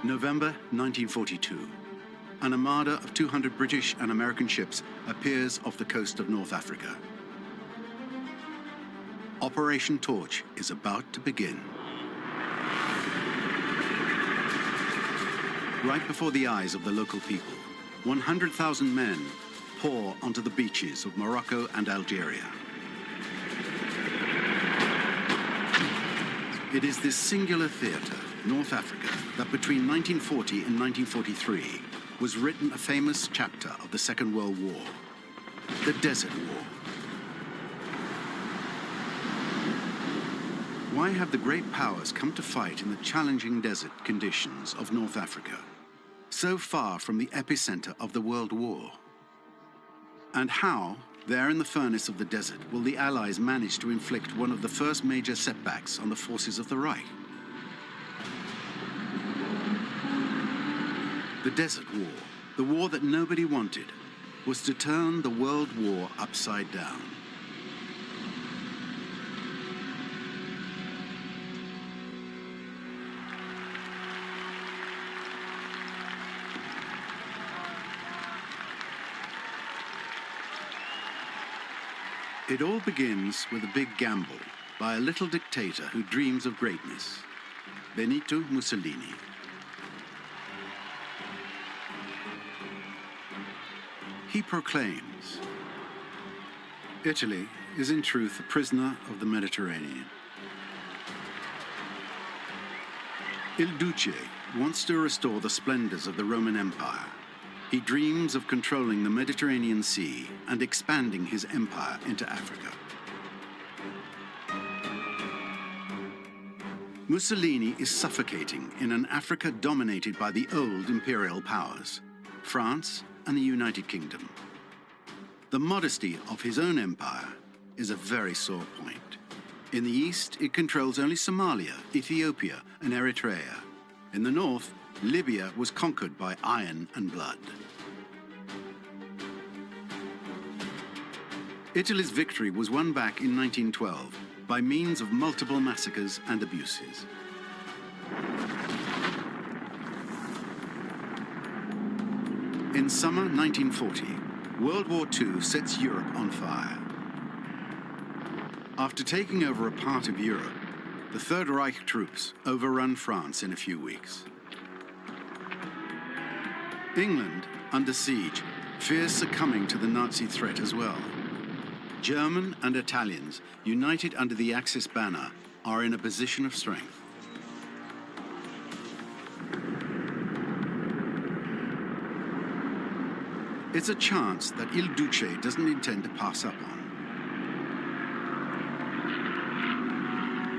November 1942. An armada of 200 British and American ships appears off the coast of North Africa. Operation Torch is about to begin. Right before the eyes of the local people, 100,000 men pour onto the beaches of Morocco and Algeria. It is this singular theatre, North Africa, that between 1940 and 1943 was written a famous chapter of the Second World War, the Desert War. Why have the great powers come to fight in the challenging desert conditions of North Africa, so far from the epicenter of the World War? And how, there in the furnace of the desert, will the Allies manage to inflict one of the first major setbacks on the forces of the Reich? The Desert War, the war that nobody wanted, was to turn the World War upside down. It all begins with a big gamble by a little dictator who dreams of greatness, Benito Mussolini. He proclaims, Italy is in truth a prisoner of the Mediterranean. Il Duce wants to restore the splendors of the Roman Empire. He dreams of controlling the Mediterranean Sea and expanding his empire into Africa. Mussolini is suffocating in an Africa dominated by the old imperial powers, France and the United Kingdom. The modesty of his own empire is a very sore point. In the east, it controls only Somalia, Ethiopia, and Eritrea. In the north, Libya was conquered by iron and blood. Italy's victory was won back in 1912 by means of multiple massacres and abuses. In summer 1940, World War II sets Europe on fire. After taking over a part of Europe, the Third Reich troops overrun France in a few weeks. England, under siege, fears succumbing to the Nazi threat as well. German and Italians, united under the Axis banner, are in a position of strength. It's a chance that Il Duce doesn't intend to pass up on.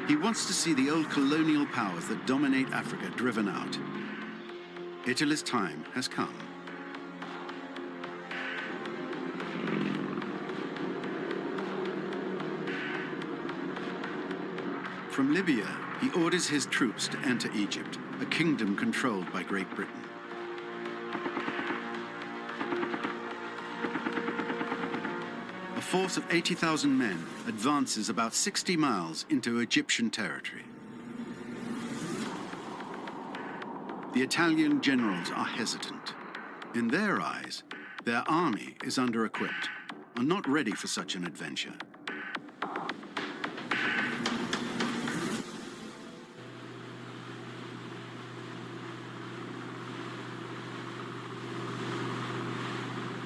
He wants to see the old colonial powers that dominate Africa driven out. Italy's time has come. From Libya, he orders his troops to enter Egypt, a kingdom controlled by Great Britain. A force of 80,000 men advances about 60 miles into Egyptian territory. The Italian generals are hesitant. In their eyes, their army is under-equipped and not ready for such an adventure.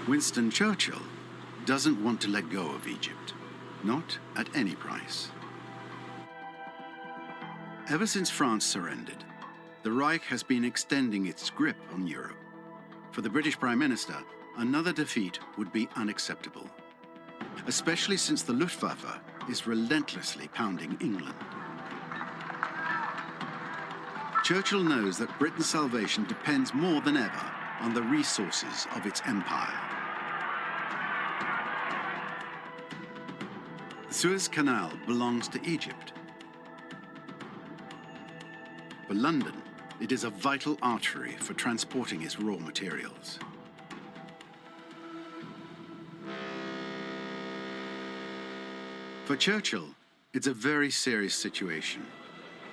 Winston Churchill doesn't want to let go of Egypt, not at any price. Ever since France surrendered, the Reich has been extending its grip on Europe. For the British Prime Minister, another defeat would be unacceptable, especially since the Luftwaffe is relentlessly pounding England. Churchill knows that Britain's salvation depends more than ever on the resources of its empire. The Suez Canal belongs to Egypt. For London, it is a vital artery for transporting its raw materials. For Churchill, it's a very serious situation.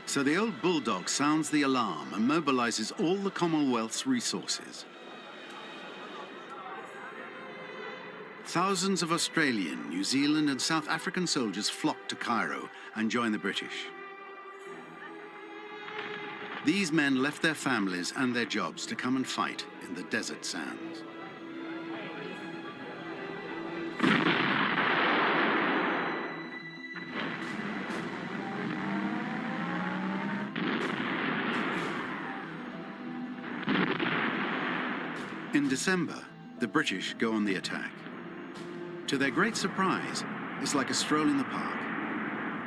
So the old bulldog sounds the alarm and mobilizes all the Commonwealth's resources. Thousands of Australian, New Zealand and South African soldiers flock to Cairo and join the British. These men left their families and their jobs to come and fight in the desert sands. In December, the British go on the attack. To their great surprise, it's like a stroll in the park.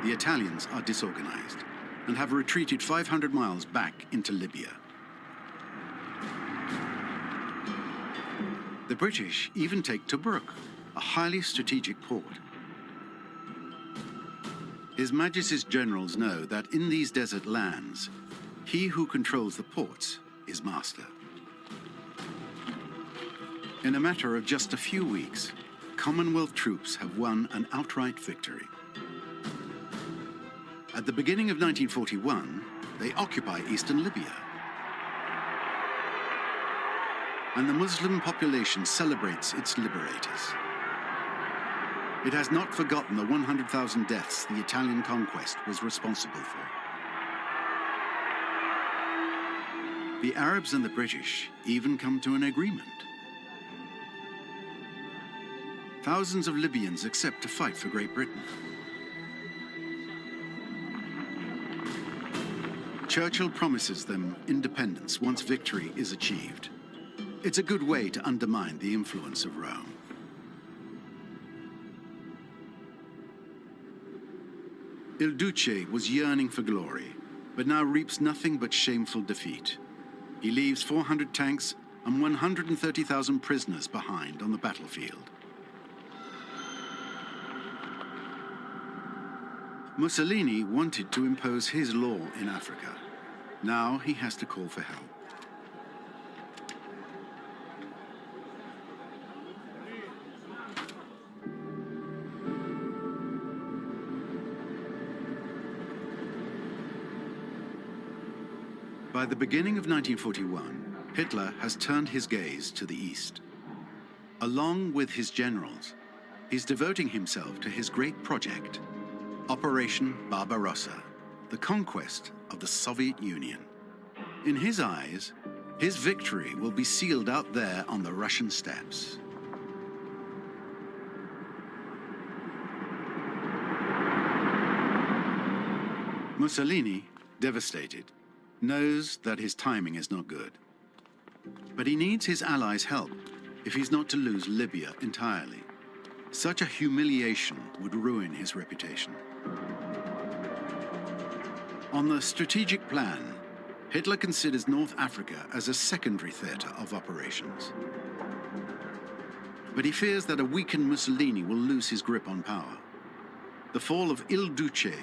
The Italians are disorganized and have retreated 500 miles back into Libya. The British even take Tobruk, a highly strategic port. His Majesty's generals know that in these desert lands, he who controls the ports is master. In a matter of just a few weeks, Commonwealth troops have won an outright victory. At the beginning of 1941, they occupy eastern Libya. And the Muslim population celebrates its liberators. It has not forgotten the 100,000 deaths the Italian conquest was responsible for. The Arabs and the British even come to an agreement. Thousands of Libyans accept to fight for Great Britain. Churchill promises them independence once victory is achieved. It's a good way to undermine the influence of Rome. Il Duce was yearning for glory, but now reaps nothing but shameful defeat. He leaves 400 tanks and 130,000 prisoners behind on the battlefield. Mussolini wanted to impose his law in Africa. Now he has to call for help. By the beginning of 1941, Hitler has turned his gaze to the east. Along with his generals, he's devoting himself to his great project, Operation Barbarossa, the conquest of the Soviet Union. In his eyes, his victory will be sealed out there on the Russian steppes. Mussolini, devastated, knows that his timing is not good. But he needs his allies' help if he's not to lose Libya entirely. Such a humiliation would ruin his reputation. On the strategic plan, Hitler considers North Africa as a secondary theater of operations. But he fears that a weakened Mussolini will lose his grip on power. The fall of Il Duce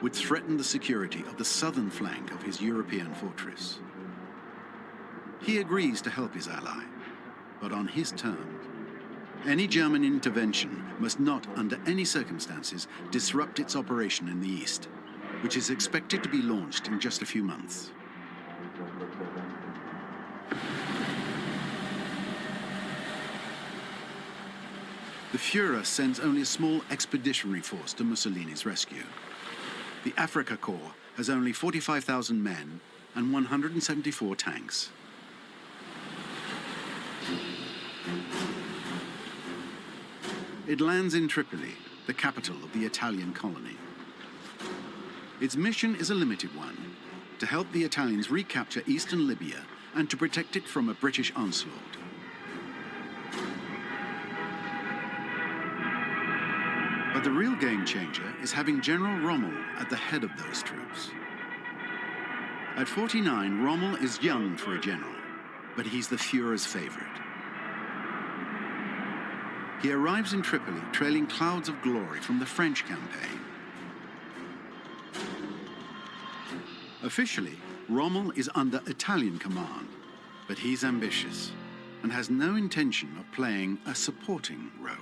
would threaten the security of the southern flank of his European fortress. He agrees to help his ally, but on his terms. Any German intervention must not, under any circumstances, disrupt its operation in the east, which is expected to be launched in just a few months. The Führer sends only a small expeditionary force to Mussolini's rescue. The Afrika Korps has only 45,000 men and 174 tanks. It lands in Tripoli, the capital of the Italian colony. Its mission is a limited one, to help the Italians recapture eastern Libya and to protect it from a British onslaught. But the real game changer is having General Rommel at the head of those troops. At 49, Rommel is young for a general, but he's the Führer's favorite. He arrives in Tripoli trailing clouds of glory from the French campaign. Officially, Rommel is under Italian command, but he's ambitious and has no intention of playing a supporting role.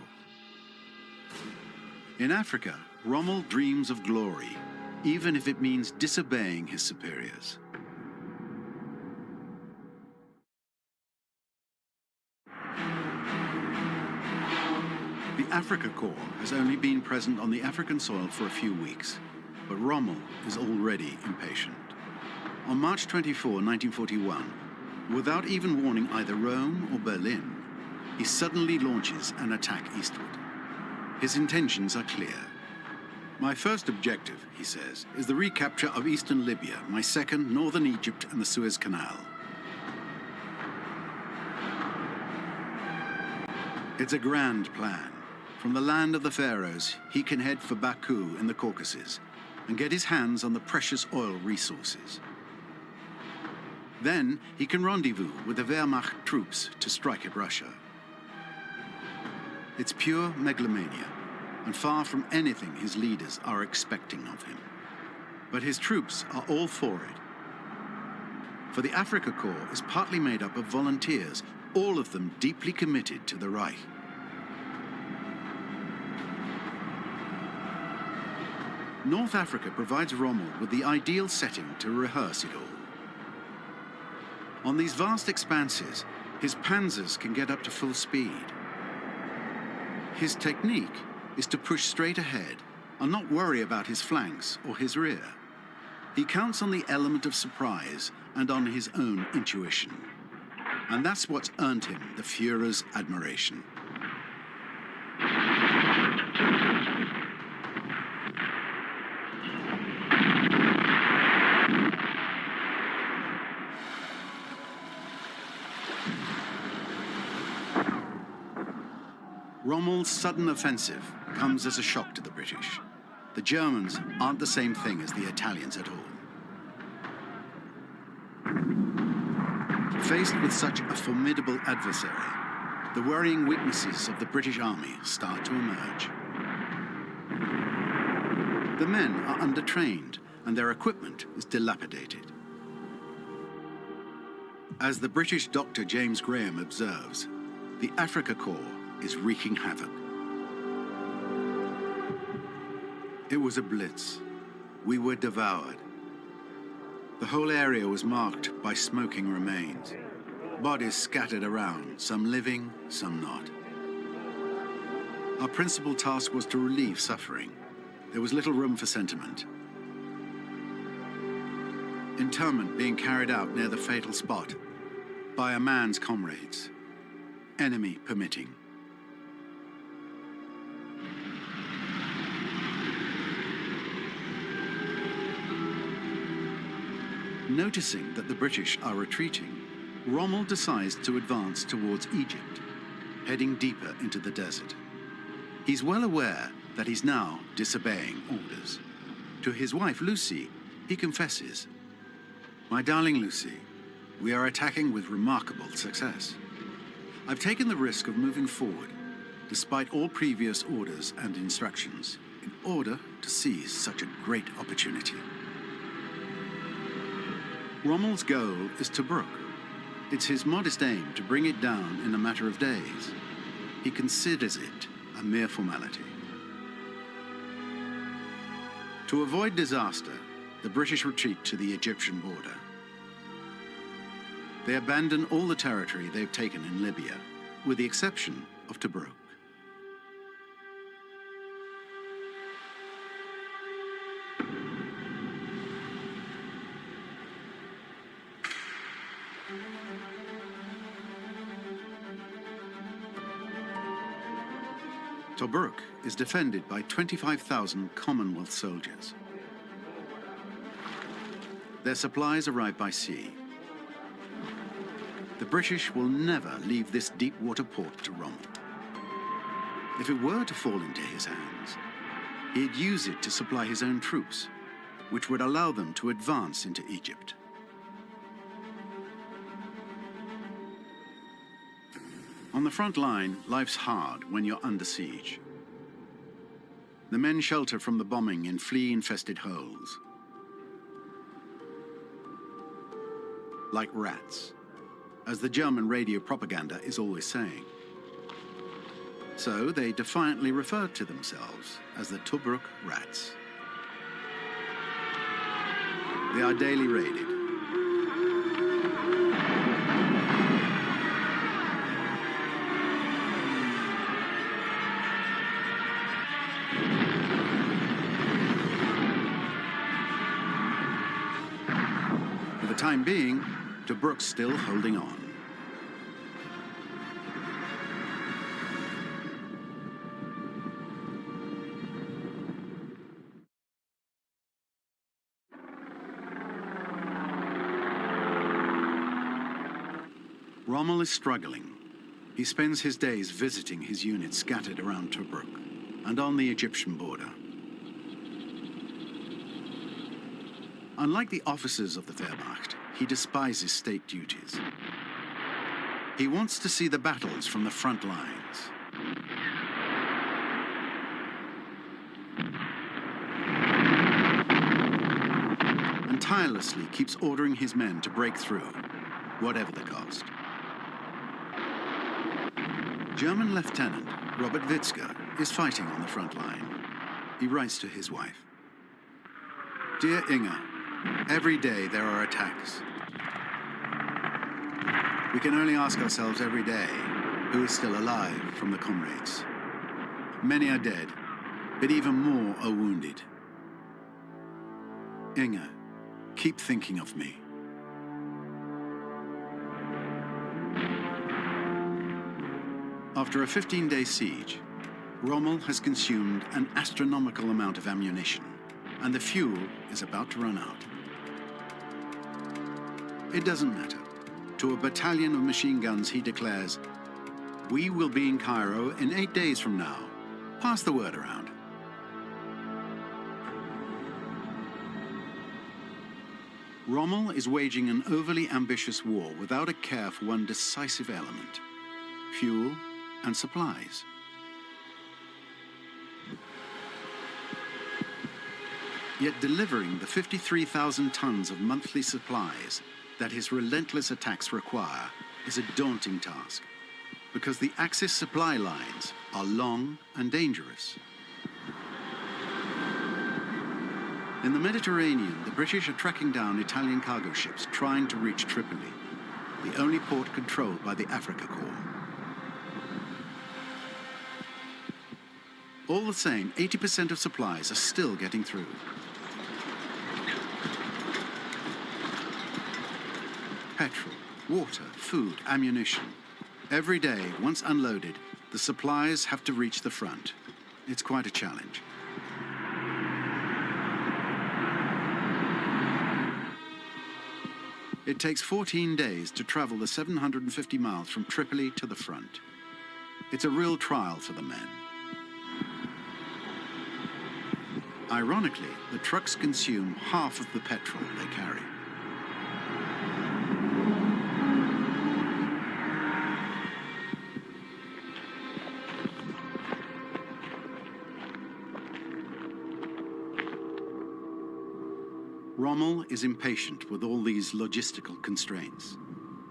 In Africa, Rommel dreams of glory, even if it means disobeying his superiors. The Afrika Korps has only been present on the African soil for a few weeks, but Rommel is already impatient. On March 24, 1941, without even warning either Rome or Berlin, he suddenly launches an attack eastward. His intentions are clear. My first objective, he says, is the recapture of eastern Libya, my second, northern Egypt and the Suez Canal. It's a grand plan. From the land of the pharaohs, he can head for Baku in the Caucasus and get his hands on the precious oil resources. Then he can rendezvous with the Wehrmacht troops to strike at Russia. It's pure megalomania, and far from anything his leaders are expecting of him. But his troops are all for it. For the Afrika Korps is partly made up of volunteers, all of them deeply committed to the Reich. North Africa provides Rommel with the ideal setting to rehearse it all. On these vast expanses, his panzers can get up to full speed. His technique is to push straight ahead and not worry about his flanks or his rear. He counts on the element of surprise and on his own intuition. And that's what's earned him the Führer's admiration. Rommel's sudden offensive comes as a shock to the British. The Germans aren't the same thing as the Italians at all. Faced with such a formidable adversary, the worrying weaknesses of the British Army start to emerge. The men are undertrained and their equipment is dilapidated. As the British Dr. James Graham observes, the Afrika Korps is wreaking havoc. It was a blitz. We were devoured. The whole area was marked by smoking remains. Bodies scattered around, some living, some not. Our principal task was to relieve suffering. There was little room for sentiment. Interment being carried out near the fatal spot by a man's comrades, enemy permitting. Noticing that the British are retreating, Rommel decides to advance towards Egypt, heading deeper into the desert. He's well aware that he's now disobeying orders. To his wife, Lucy, he confesses, "My darling Lucy, we are attacking with remarkable success. I've taken the risk of moving forward, despite all previous orders and instructions, in order to seize such a great opportunity." Rommel's goal is Tobruk. It's his modest aim to bring it down in a matter of days. He considers it a mere formality. To avoid disaster, the British retreat to the Egyptian border. They abandon all the territory they've taken in Libya, with the exception of Tobruk. Tobruk is defended by 25,000 Commonwealth soldiers. Their supplies arrive by sea. The British will never leave this deep water port to Rommel. If it were to fall into his hands, he'd use it to supply his own troops, which would allow them to advance into Egypt. On the front line, life's hard when you're under siege. The men shelter from the bombing in flea-infested holes. Like rats, as the German radio propaganda is always saying. So they defiantly refer to themselves as the Tobruk Rats. They are daily raided. For the time being, Tobruk's still holding on. Rommel is struggling. He spends his days visiting his units scattered around Tobruk and on the Egyptian border. Unlike the officers of the Wehrmacht, he despises state duties. He wants to see the battles from the front lines. And tirelessly keeps ordering his men to break through, whatever the cost. German Lieutenant Robert Witzke is fighting on the front line. He writes to his wife, "Dear Inge, every day there are attacks. We can only ask ourselves every day who is still alive from the comrades. Many are dead, but even more are wounded. Inge, keep thinking of me." After a 15-day siege, Rommel has consumed an astronomical amount of ammunition, and the fuel is about to run out. It doesn't matter. To a battalion of machine guns, he declares, "We will be in Cairo in 8 days from now. Pass the word around." Rommel is waging an overly ambitious war without a care for one decisive element: fuel and supplies. Yet delivering the 53,000 tons of monthly supplies that his relentless attacks require is a daunting task, because the Axis supply lines are long and dangerous. In the Mediterranean, the British are tracking down Italian cargo ships trying to reach Tripoli, the only port controlled by the Africa Corps. All the same, 80% of supplies are still getting through. Petrol, water, food, ammunition. Every day, once unloaded, the supplies have to reach the front. It's quite a challenge. It takes 14 days to travel the 750 miles from Tripoli to the front. It's a real trial for the men. Ironically, the trucks consume half of the petrol they carry. Rommel is impatient with all these logistical constraints.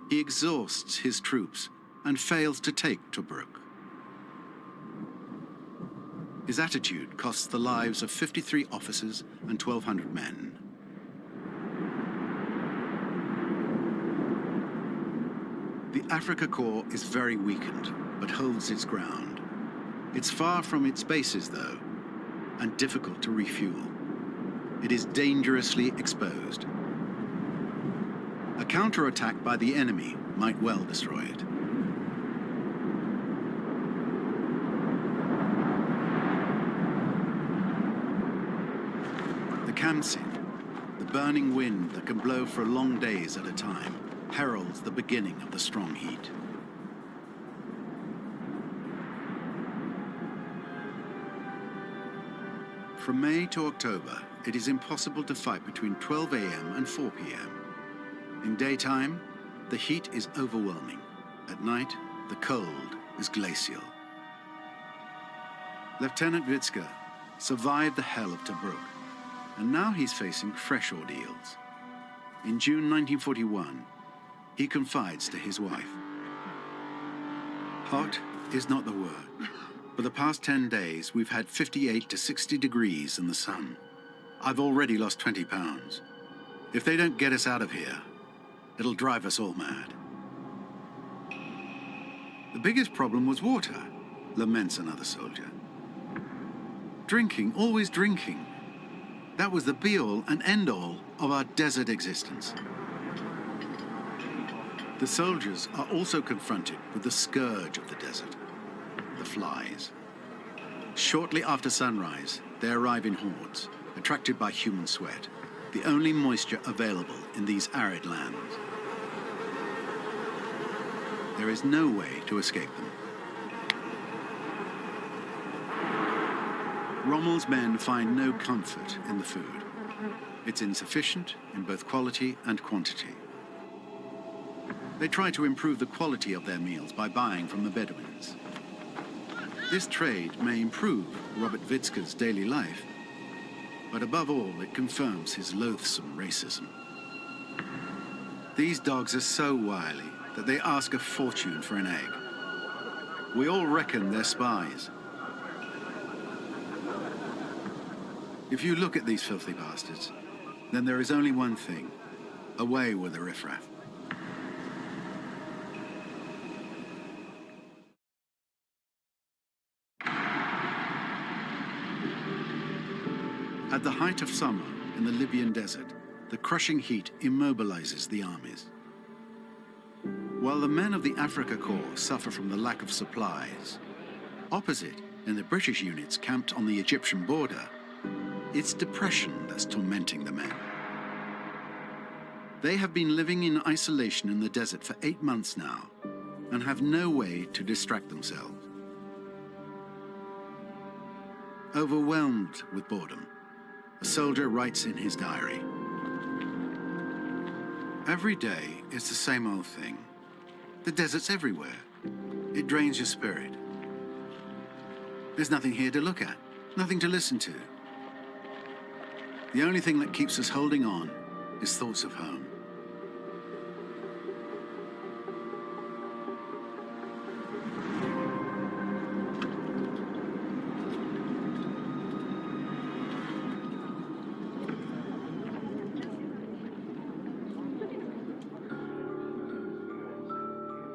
He exhausts his troops and fails to take Tobruk. His attitude costs the lives of 53 officers and 1,200 men. The Africa Corps is very weakened, but holds its ground. It's far from its bases, though, and difficult to refuel. It is dangerously exposed. A counterattack by the enemy might well destroy it. The Kamsin, the burning wind that can blow for long days at a time, heralds the beginning of the strong heat. From May to October, it is impossible to fight between 12 a.m. and 4 p.m. In daytime, the heat is overwhelming. At night, the cold is glacial. Lieutenant Witzke survived the hell of Tobruk, and now he's facing fresh ordeals. In June 1941, he confides to his wife. Hot is not the word. For the past 10 days, we've had 58 to 60 degrees in the sun. I've already lost 20 pounds. If they don't get us out of here, it'll drive us all mad. The biggest problem was water, laments another soldier. Drinking, always drinking. That was the be-all and end-all of our desert existence. The soldiers are also confronted with the scourge of the desert, the flies. Shortly after sunrise, they arrive in hordes, attracted by human sweat, the only moisture available in these arid lands. There is no way to escape them. Rommel's men find no comfort in the food. It's insufficient in both quality and quantity. They try to improve the quality of their meals by buying from the Bedouins. This trade may improve Robert Witzka's daily life, but above all, it confirms his loathsome racism. These dogs are so wily that they ask a fortune for an egg. We all reckon they're spies. If you look at these filthy bastards, then there is only one thing: away with the riffraff. At the height of summer in the Libyan desert, the crushing heat immobilizes the armies. While the men of the Africa Corps suffer from the lack of supplies, opposite, in the British units camped on the Egyptian border, it's depression that's tormenting the men. They have been living in isolation in the desert for 8 months now and have no way to distract themselves. Overwhelmed with boredom, a soldier writes in his diary, "Every day it's the same old thing. The desert's everywhere. It drains your spirit. There's nothing here to look at, nothing to listen to. The only thing that keeps us holding on is thoughts of home."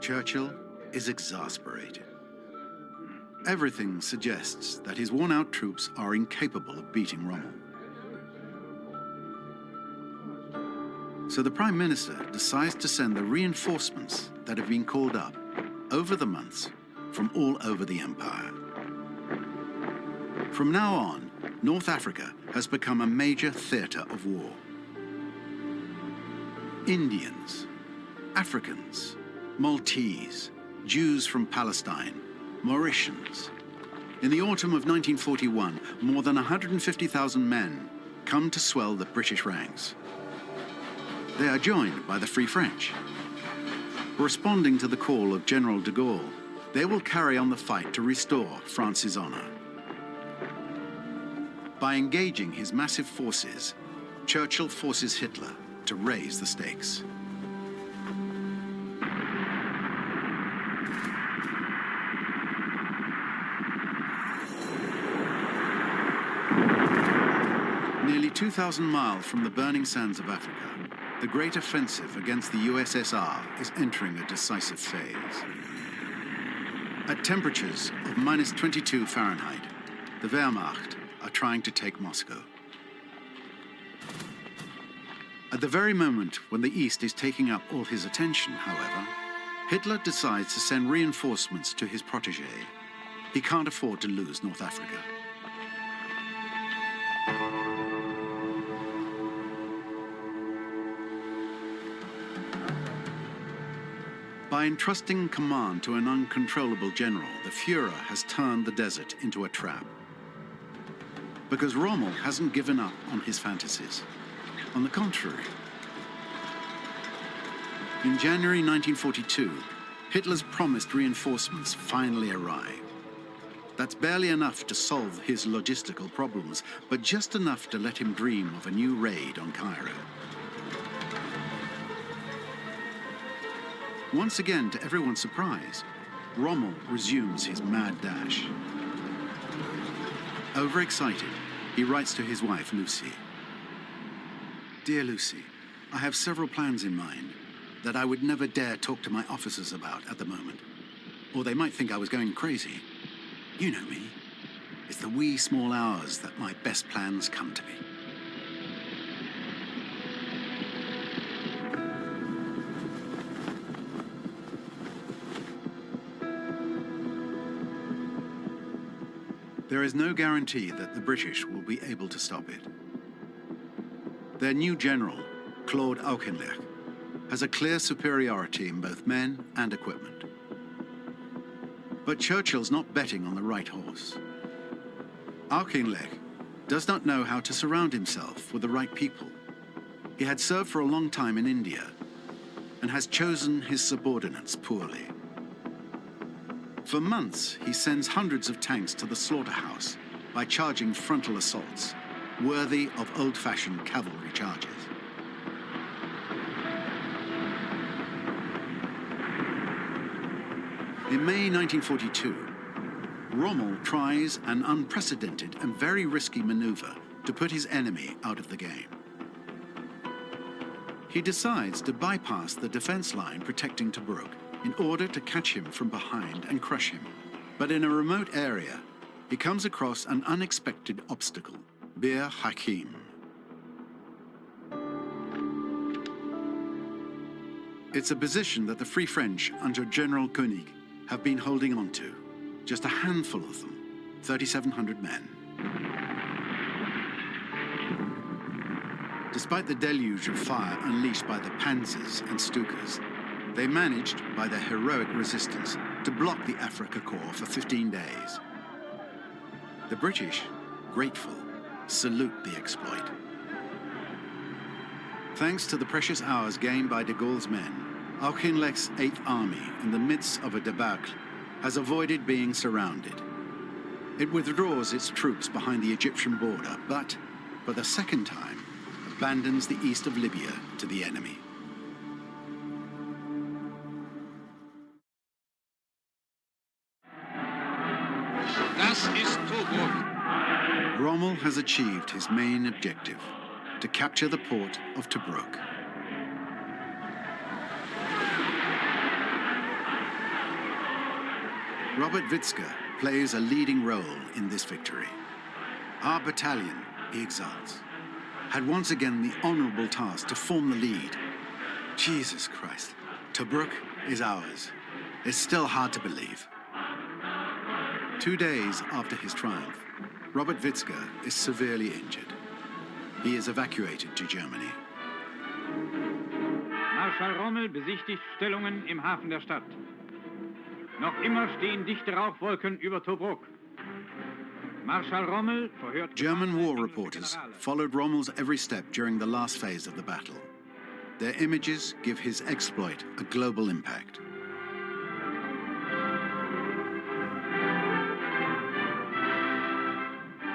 Churchill is exasperated. Everything suggests that his worn-out troops are incapable of beating Rommel. So the Prime Minister decides to send the reinforcements that have been called up over the months from all over the empire. From now on, North Africa has become a major theater of war. Indians, Africans, Maltese, Jews from Palestine, Mauritians. In the autumn of 1941, more than 150,000 men come to swell the British ranks. They are joined by the Free French. Responding to the call of General de Gaulle, they will carry on the fight to restore France's honor. By engaging his massive forces, Churchill forces Hitler to raise the stakes. Nearly 2,000 miles from the burning sands of Africa, the great offensive against the USSR is entering a decisive phase. At temperatures of -22 Fahrenheit, the Wehrmacht are trying to take Moscow. At the very moment when the East is taking up all his attention, however, Hitler decides to send reinforcements to his protégé. He can't afford to lose North Africa. By entrusting command to an uncontrollable general, the Führer has turned the desert into a trap. Because Rommel hasn't given up on his fantasies. On the contrary. In January 1942, Hitler's promised reinforcements finally arrive. That's barely enough to solve his logistical problems, but just enough to let him dream of a new raid on Cairo. Once again, to everyone's surprise, Rommel resumes his mad dash. Overexcited, he writes to his wife, Lucy. "Dear Lucy, I have several plans in mind that I would never dare talk to my officers about at the moment. Or they might think I was going crazy. You know me. It's the wee small hours that my best plans come to me. There is no guarantee that the British will be able to stop it. Their new general, Claude Auchinleck, has a clear superiority in both men and equipment. But Churchill's not betting on the right horse. Auchinleck does not know how to surround himself with the right people. He had served for a long time in India and has chosen his subordinates poorly. For months, he sends hundreds of tanks to the slaughterhouse by charging frontal assaults, worthy of old-fashioned cavalry charges. In May 1942, Rommel tries an unprecedented and very risky maneuver to put his enemy out of the game. He decides to bypass the defense line protecting Tobruk in order to catch him from behind and crush him. But in a remote area, he comes across an unexpected obstacle, Bir Hakeim. It's a position that the Free French under General Koenig have been holding on to. Just a handful of them, 3,700 men. Despite the deluge of fire unleashed by the Panzers and Stukas, they managed, by their heroic resistance, to block the Afrika Korps for 15 days. The British, grateful, salute the exploit. Thanks to the precious hours gained by de Gaulle's men, Auchinleck's 8th Army, in the midst of a debacle, has avoided being surrounded. It withdraws its troops behind the Egyptian border, but, for the second time, abandons the east of Libya to the enemy. Das ist Tobruk. Rommel has achieved his main objective, to capture the port of Tobruk. Robert Witzke plays a leading role in this victory. Our battalion, he exults, had once again the honorable task to form the lead. Jesus Christ, Tobruk is ours. It's still hard to believe. 2 days after his triumph, Robert Witzke is severely injured. He is evacuated to Germany. Marschall Rommel besichtigt Stellungen im Hafen der Stadt. Noch immer stehen dichte Rauchwolken über Tobruk. Marschall Rommel verhört... German war reporters followed Rommel's every step during the last phase of the battle. Their images give his exploit a global impact.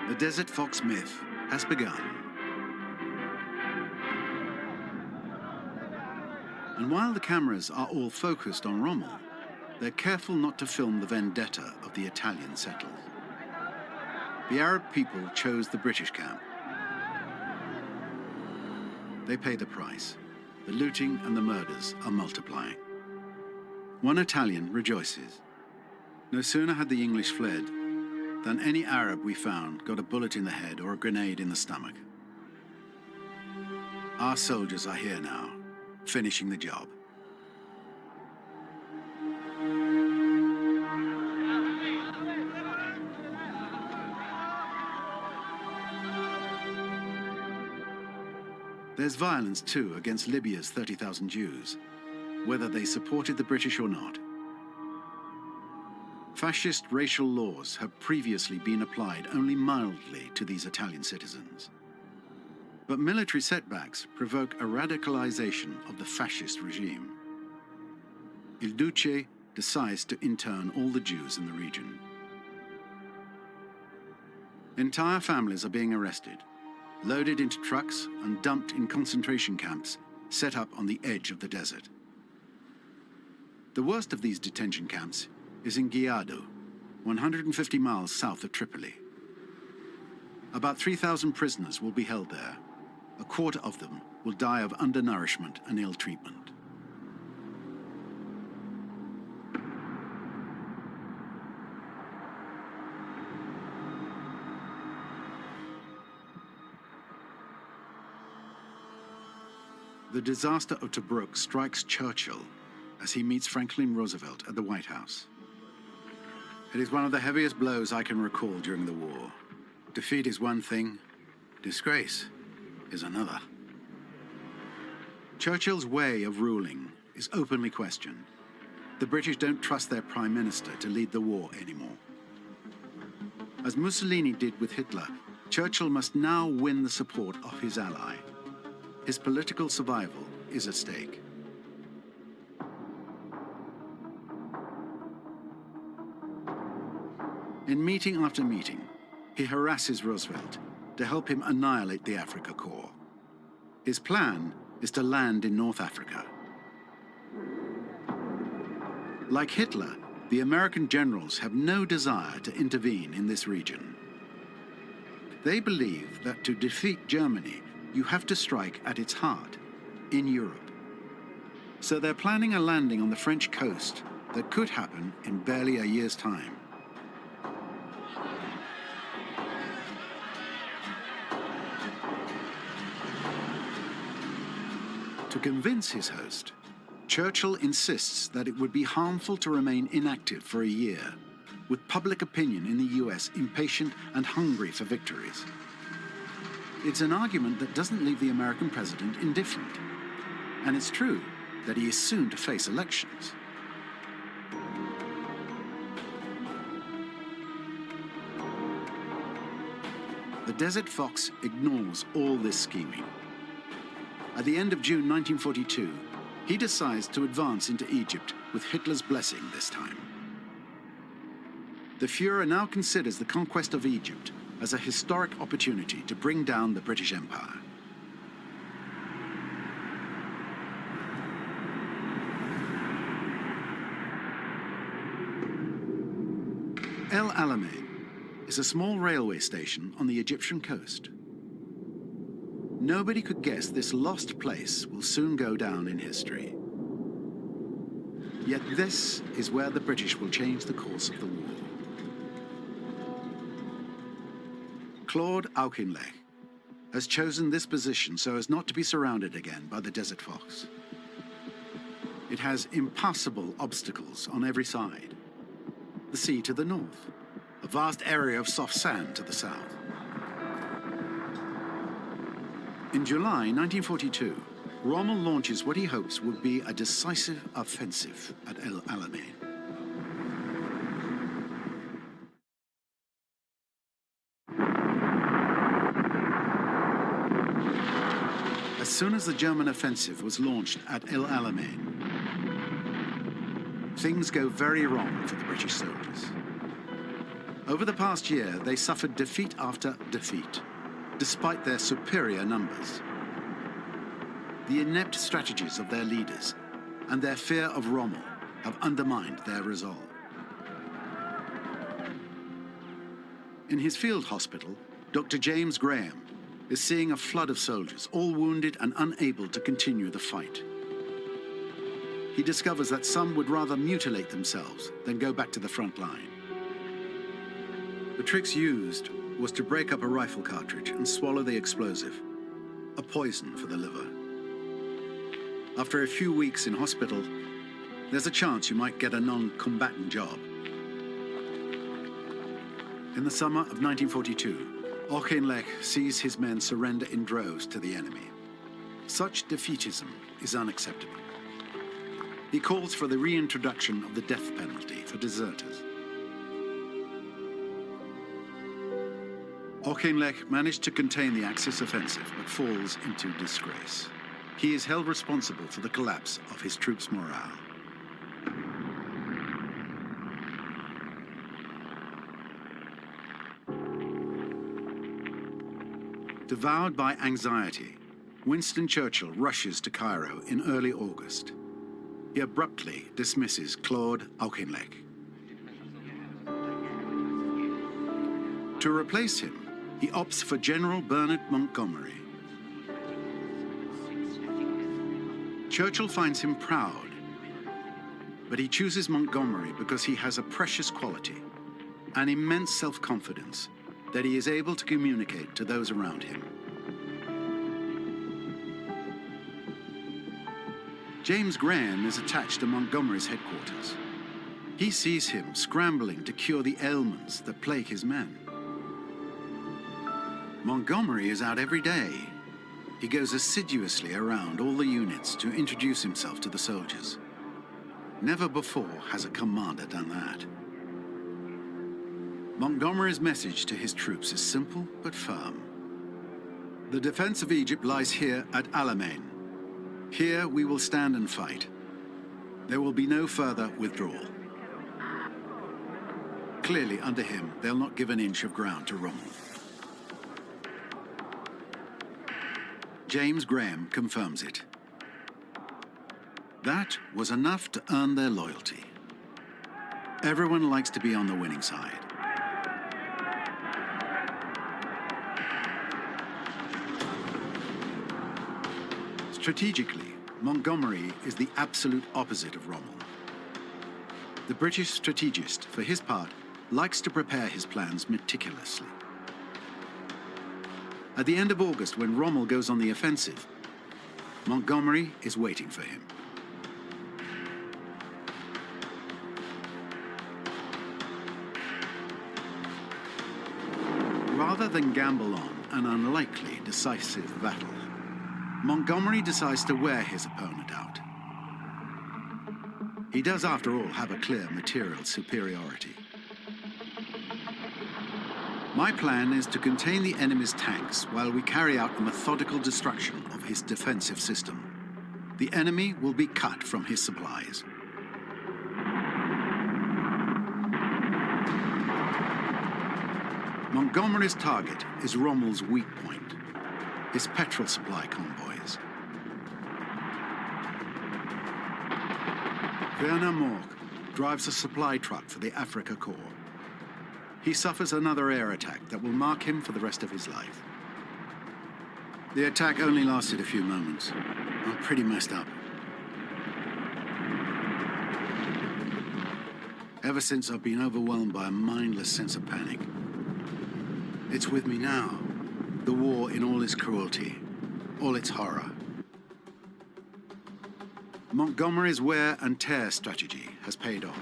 The Desert Fox myth has begun. And while the cameras are all focused on Rommel, they're careful not to film the vendetta of the Italian settlers. The Arab people chose the British camp. They pay the price. The looting and the murders are multiplying. One Italian rejoices. No sooner had the English fled than any Arab we found got a bullet in the head or a grenade in the stomach. Our soldiers are here now, finishing the job. There's violence, too, against Libya's 30,000 Jews, whether they supported the British or not. Fascist racial laws have previously been applied only mildly to these Italian citizens. But military setbacks provoke a radicalization of the fascist regime. Il Duce decides to intern all the Jews in the region. Entire families are being arrested, loaded into trucks and dumped in concentration camps set up on the edge of the desert. The worst of these detention camps is in Guiado, 150 miles south of Tripoli. About 3,000 prisoners will be held there, a quarter of them will die of undernourishment and ill treatment. The disaster of Tobruk strikes Churchill as he meets Franklin Roosevelt at the White House. It is one of the heaviest blows I can recall during the war. Defeat is one thing, disgrace is another. Churchill's way of ruling is openly questioned. The British don't trust their Prime Minister to lead the war anymore. As Mussolini did with Hitler, Churchill must now win the support of his ally. His political survival is at stake. In meeting after meeting, he harasses Roosevelt to help him annihilate the Africa Corps. His plan is to land in North Africa. Like Hitler, the American generals have no desire to intervene in this region. They believe that to defeat Germany, you have to strike at its heart, in Europe. So they're planning a landing on the French coast that could happen in barely a year's time. To convince his host, Churchill insists that it would be harmful to remain inactive for a year, with public opinion in the US impatient and hungry for victories. It's an argument that doesn't leave the American president indifferent. And it's true that he is soon to face elections. The Desert Fox ignores all this scheming. At the end of June 1942, he decides to advance into Egypt with Hitler's blessing this time. The Führer now considers the conquest of Egypt as a historic opportunity to bring down the British Empire. El Alamein is a small railway station on the Egyptian coast. Nobody could guess this lost place will soon go down in history. Yet this is where the British will change the course of the war. Claude Auchinleck has chosen this position so as not to be surrounded again by the Desert Fox. It has impassable obstacles on every side. The sea to the north, a vast area of soft sand to the south. In July 1942, Rommel launches what he hopes will be a decisive offensive at El Alamein. As soon as the German offensive was launched at El Alamein, things go very wrong for the British soldiers. Over the past year, they suffered defeat after defeat, despite their superior numbers. The inept strategies of their leaders and their fear of Rommel have undermined their resolve. In his field hospital, Dr. James Graham is seeing a flood of soldiers, all wounded and unable to continue the fight. He discovers that some would rather mutilate themselves than go back to the front line. The tricks used was to break up a rifle cartridge and swallow the explosive, a poison for the liver. After a few weeks in hospital, there's a chance you might get a non-combatant job. In the summer of 1942, Auchinleck sees his men surrender in droves to the enemy. Such defeatism is unacceptable. He calls for the reintroduction of the death penalty for deserters. Auchinleck managed to contain the Axis offensive, but falls into disgrace. He is held responsible for the collapse of his troops' morale. Devoured by anxiety, Winston Churchill rushes to Cairo in early August. He abruptly dismisses Claude Auchinleck. To replace him, he opts for General Bernard Montgomery. Churchill finds him proud, but he chooses Montgomery because he has a precious quality, an immense self-confidence that he is able to communicate to those around him. James Graham is attached to Montgomery's headquarters. He sees him scrambling to cure the ailments that plague his men. Montgomery is out every day. He goes assiduously around all the units to introduce himself to the soldiers. Never before has a commander done that. Montgomery's message to his troops is simple but firm. The defense of Egypt lies here at Alamein. Here we will stand and fight. There will be no further withdrawal. Clearly, under him, they'll not give an inch of ground to Rommel. James Graham confirms it. That was enough to earn their loyalty. Everyone likes to be on the winning side. Strategically, Montgomery is the absolute opposite of Rommel. The British strategist, for his part, likes to prepare his plans meticulously. At the end of August, when Rommel goes on the offensive, Montgomery is waiting for him. Rather than gamble on an unlikely decisive battle, Montgomery decides to wear his opponent out. He does, after all, have a clear material superiority. My plan is to contain the enemy's tanks while we carry out the methodical destruction of his defensive system. The enemy will be cut from his supplies. Montgomery's target is Rommel's weak point, his petrol supply convoys. Werner Morg drives a supply truck for the Afrika Korps. He suffers another air attack that will mark him for the rest of his life. The attack only lasted a few moments. I'm pretty messed up. Ever since I've been overwhelmed by a mindless sense of panic. It's with me now, the war in all its cruelty, all its horror. Montgomery's wear and tear strategy has paid off.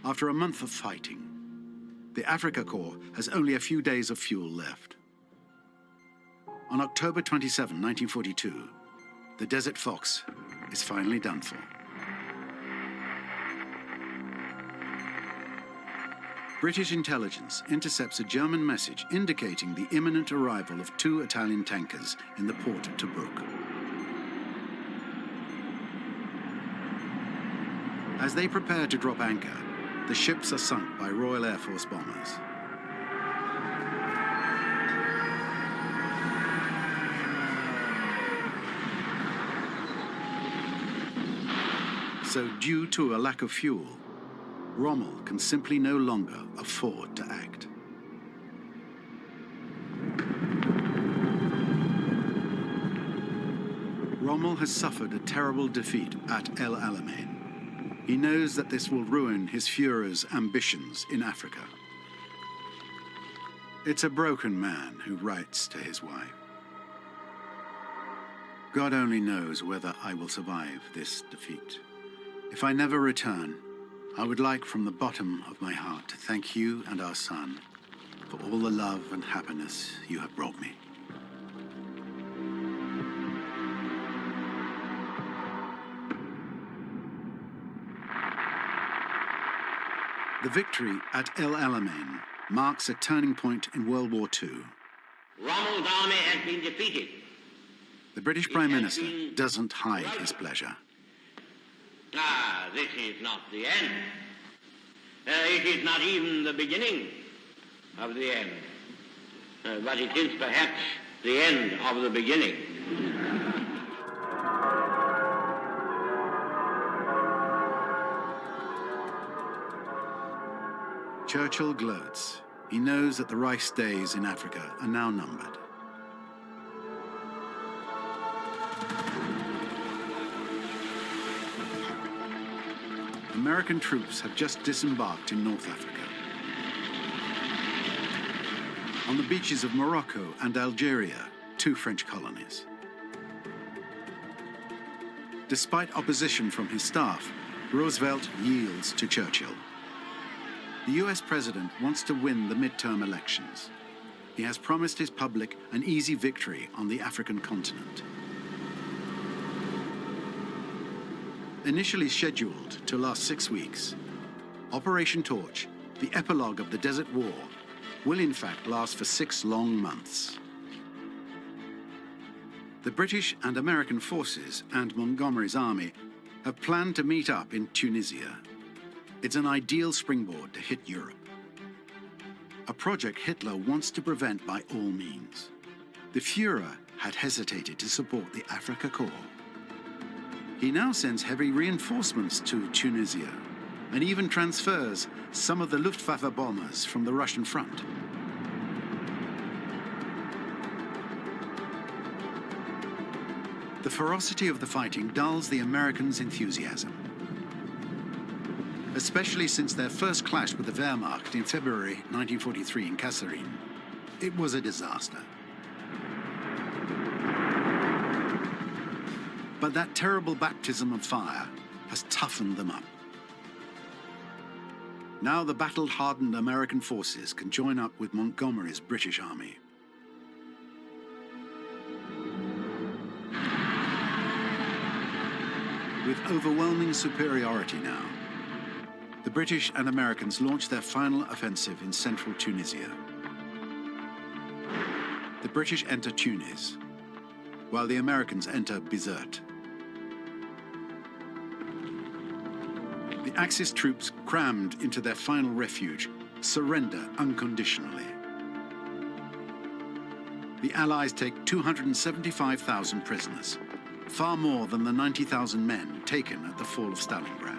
After a month of fighting, the Afrika Korps has only a few days of fuel left. On October 27, 1942, the Desert Fox is finally done for. British intelligence intercepts a German message indicating the imminent arrival of 2 Italian tankers in the port of Tobruk. As they prepare to drop anchor, the ships are sunk by Royal Air Force bombers. So, due to a lack of fuel, Rommel can simply no longer afford to act. Rommel has suffered a terrible defeat at El Alamein. He knows that this will ruin his Führer's ambitions in Africa. It's a broken man who writes to his wife. God only knows whether I will survive this defeat. If I never return, I would like from the bottom of my heart to thank you and our son for all the love and happiness you have brought me. The victory at El Alamein marks a turning point in World War II. Rommel's army has been defeated. The British Prime Minister doesn't hide his pleasure. This is not the end. It is not even the beginning of the end. But it is perhaps the end of the beginning. Churchill gloats. he knows that the Reich's days in Africa are now numbered. American troops have just disembarked in North Africa. On the beaches of Morocco and Algeria, two French colonies. Despite opposition from his staff, Roosevelt yields to Churchill. The US president wants to win the midterm elections. He has promised his public an easy victory on the African continent. Initially scheduled to last 6 weeks, Operation Torch, the epilogue of the Desert War, will in fact last for 6 long months. The British and American forces and Montgomery's army have planned to meet up in Tunisia. It's an ideal springboard to hit Europe. A project Hitler wants to prevent by all means. The Führer had hesitated to support the Afrika Korps. He now sends heavy reinforcements to Tunisia and even transfers some of the Luftwaffe bombers from the Russian front. The ferocity of the fighting dulls the Americans' enthusiasm, especially since their first clash with the Wehrmacht in February 1943 in Kasserine. It was a disaster. But that terrible baptism of fire has toughened them up. Now the battle-hardened American forces can join up with Montgomery's British army. With overwhelming superiority now, the British and Americans launch their final offensive in central Tunisia. The British enter Tunis, while the Americans enter Desert. The Axis troops, crammed into their final refuge, surrender unconditionally. The Allies take 275,000 prisoners, far more than the 90,000 men taken at the fall of Stalingrad.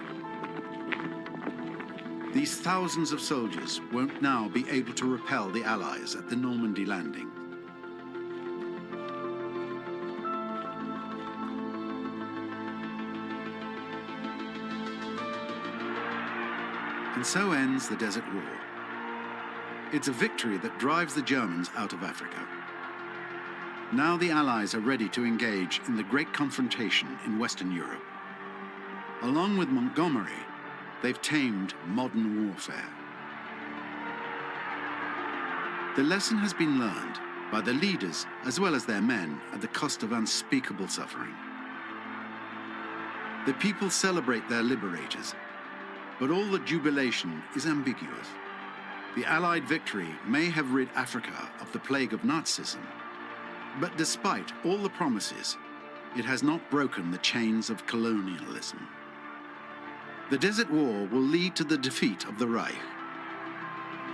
These thousands of soldiers won't now be able to repel the Allies at the Normandy landing. And so ends the Desert War. It's a victory that drives the Germans out of Africa. Now the Allies are ready to engage in the great confrontation in Western Europe. Along with Montgomery, they've tamed modern warfare. The lesson has been learned by the leaders as well as their men at the cost of unspeakable suffering. The people celebrate their liberators, but all the jubilation is ambiguous. The Allied victory may have rid Africa of the plague of Nazism, but despite all the promises, it has not broken the chains of colonialism. The Desert War will lead to the defeat of the Reich.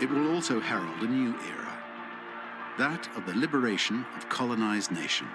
It will also herald a new era, that of the liberation of colonized nations.